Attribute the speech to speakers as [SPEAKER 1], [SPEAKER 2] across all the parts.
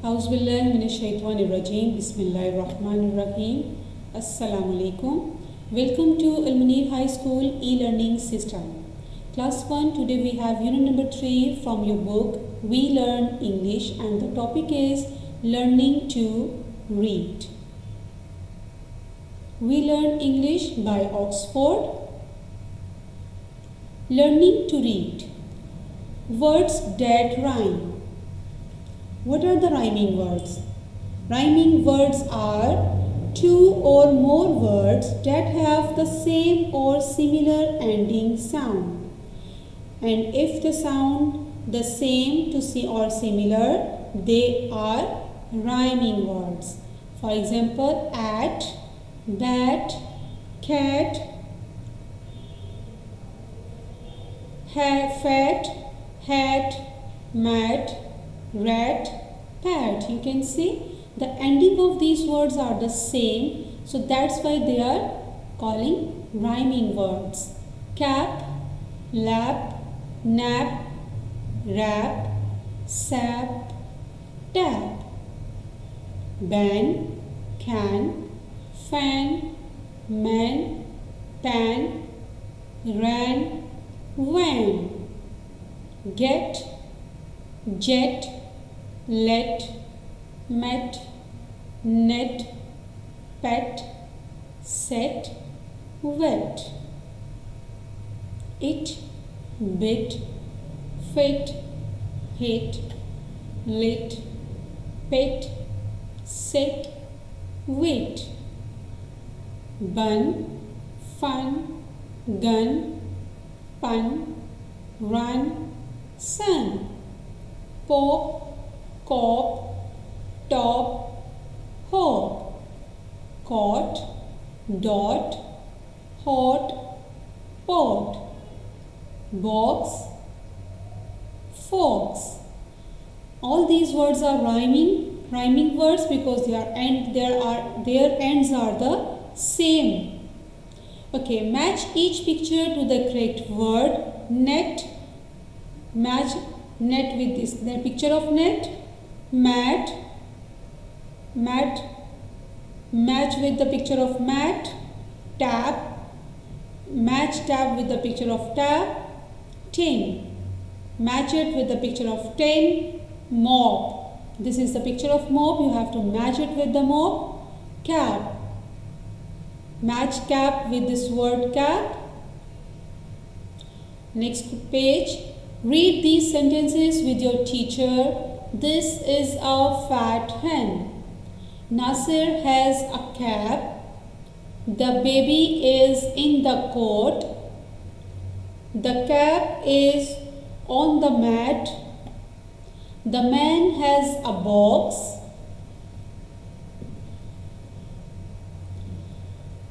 [SPEAKER 1] Auzubillahiminash-shaytanir-rajim. Bismillahir-rahmanir-rahim. Assalamualaikum. Welcome to Al-Munir High School e-learning system. Class 1. Today we have unit number 3 from your book We Learn English, and the topic is learning to read. We Learn English by Oxford. Learning to read. Words that rhyme. What are the rhyming words? Rhyming words are two or more words that have the same or similar ending sound. And if the sound the same to see or similar, they are rhyming words. For example, at, bat, cat, fat, hat, mat, rat, pat. You can see the ending of these words are the same, so that's why they are calling rhyming words. Cap, lap, nap, rap, sap, tap. Ban, can, fan, man, pan, ran, van. Get, jet, let, met, net, pet, set, wet. It, bit, fit, hit, lit, pit, sit, wit. Bun, fun, gun, pun, run, sun. Pop, cop, top, hop. Caught, dot, hot, pot. Box, fox. All these words are rhyming words because their ends are the same. Okay, match each picture to the correct word. Net, match net with this, the picture of net. Mat, match with the picture of mat. Tap, match tap with the picture of tap. Tin, match it with the picture of tin. Mop, this is the picture of mop, you have to match it with the mop. Cap, match cap with this word cap. Next page. Read these sentences with your teacher. This is a fat hen. Nasir has a cap. The baby is in the coat. The cap is on the mat. The man has a box.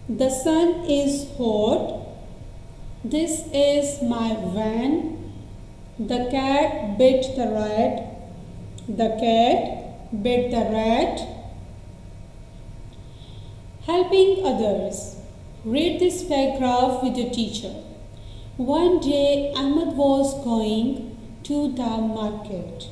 [SPEAKER 1] The sun is hot. This is my van. The cat bit the rat. The cat bit the rat. Helping others. Read this paragraph with your teacher. One day Ahmed was going to the market.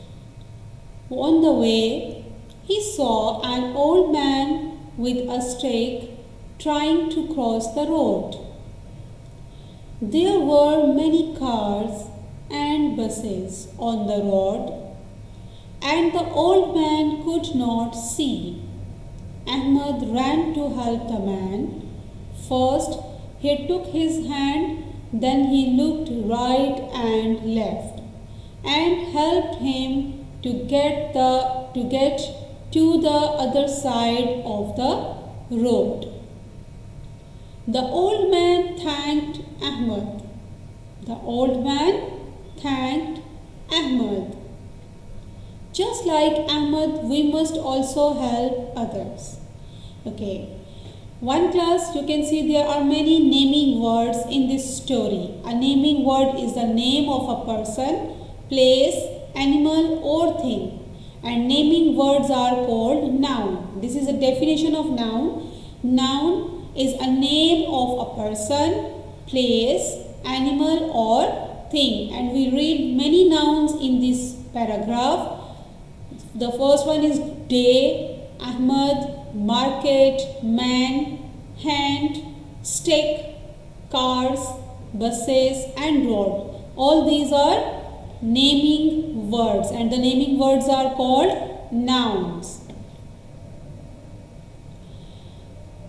[SPEAKER 1] On the way, he saw an old man with a stick trying to cross the road. There were many cars and buses on the road, and the old man could not see. Ahmed ran to help the man. First, he took his hand, then he looked right and left and helped him to get to the other side of the road. The old man thanked Ahmed. The old man thanked Ahmed. Just like Ahmed, we must also help others. Okay. One class, you can see there are many naming words in this story. A naming word is the name of a person, place, animal or thing. And naming words are called noun. This is a definition of noun. Noun is a name of a person, place, animal or thing. And we read many nouns in this paragraph. The first one is day, Ahmad, market, man, hand, stick, cars, buses and road. All these are naming words, and the naming words are called nouns.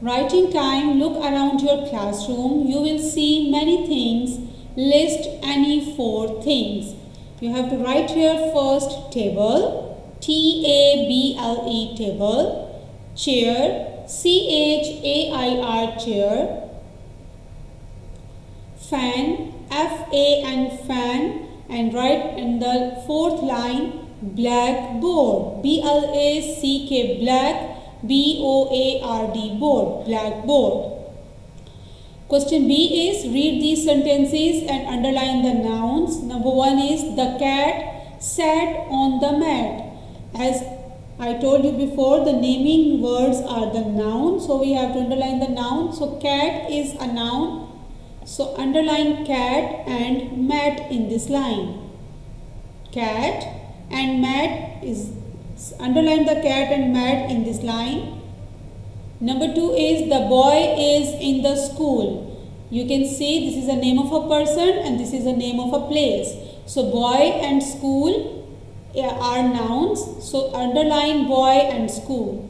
[SPEAKER 1] Writing time, look around your classroom. You will see many things. List any 4 things. You have to write here first table, T-A-B-L-E, table, chair, C-H-A-I-R, chair, fan, F-A-N, fan, and write in the 4th line blackboard, B-L-A-C-K, black, B-O-A-R-D, board, blackboard. Question B is read these sentences and underline the nouns. Number 1 is the cat sat on the mat. As I told you before, the naming words are the noun, so we have to underline the noun. So cat is a noun, so underline cat and mat in this line. Cat and mat is, underline the cat and mat in this line. Number 2 is the boy is in the school. You can see this is a name of a person and this is a name of a place. So boy and school are nouns. So underline boy and school.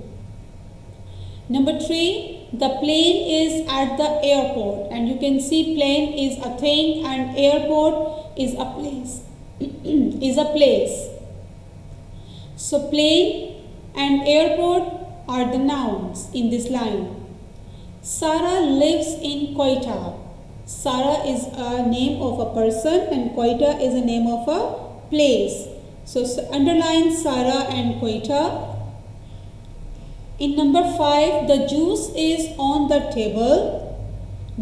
[SPEAKER 1] Number 3, the plane is at the airport, and you can see plane is a thing and airport is a place. is a place. So plane and airport are the nouns in this line. Sarah lives in Quetta. Sarah is a name of a person and Quetta is a name of a place. So underline Sarah and Quetta. In number 5, the juice is on the table.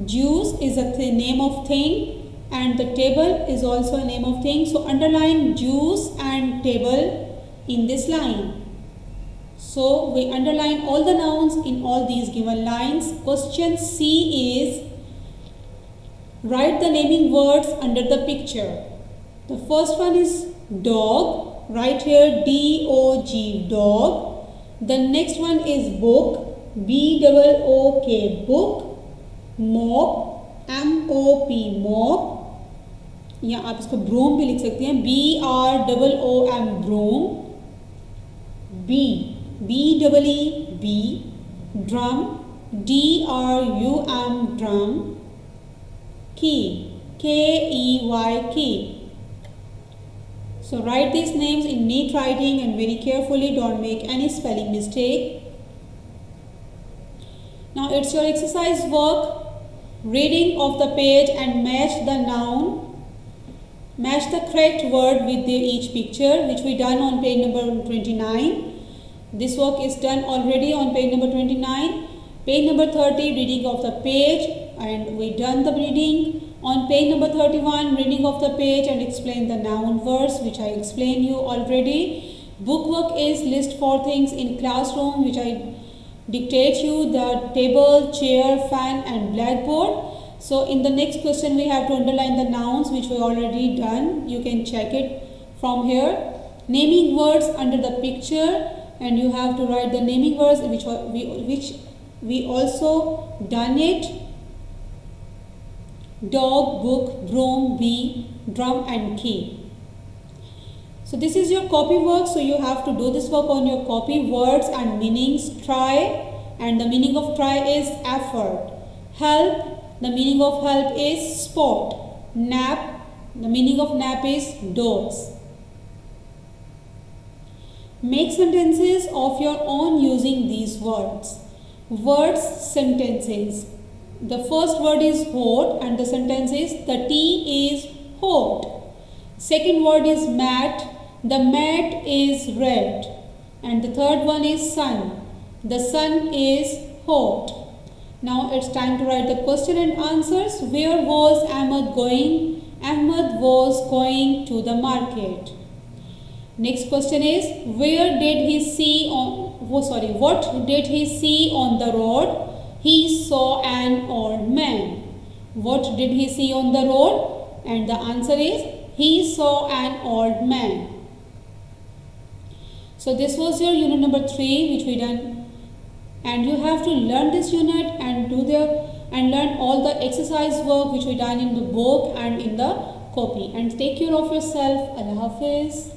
[SPEAKER 1] Juice is a name of thing and the table is also a name of thing. So underline juice and table in this line. So we underline all the nouns in all these given lines. Question C is write the naming words under the picture. The first one is dog. Write here D-O-G, dog. The next one is book, B-O-O-K, book. Mop, M-O-P, mop. या आप इसको broom भी लिख सकते हैं, B-R-O-O-M, broom. B-E-E-B, drum, D-R-U-M, drum. Key, K-E-Y, key. So write these names in neat writing and very carefully, don't make any spelling mistake. Now it's your exercise work. Reading of the page and match the noun. Match the correct word with each picture, which we done on page number 29. This work is done already on page number 29. Page number 30, reading of the page, and we done the reading. On page number 31, reading of the page and explain the noun words, which I explained you already. Book work is list 4 things in classroom, which I dictate you, the table, chair, fan and blackboard. So in the next question we have to underline the nouns, which we already done. You can check it from here. Naming words under the picture, and you have to write the naming words which we also done it. Dog, book, broom, bee, drum and key. So this is your copy work, so you have to do this work on your copy. Words and meanings, try, and the meaning of try is effort. Help, the meaning of help is sport. Nap, the meaning of nap is doze. Make sentences of your own using these words. Words, sentences. The first word is hot and the sentence is the tea is hot. Second word is mat. The mat is red. And the third one is sun. The sun is hot. Now it's time to write the question and answers. Where was Ahmed going? Ahmed was going to the market. Next question is what did he see on the road? He saw an old man. What did he see on the road? And the answer is he saw an old man. So this was your unit number 3 which we done, and you have to learn this unit and learn all the exercise work which we done in the book and in the copy. And take care of yourself. Allah Hafiz.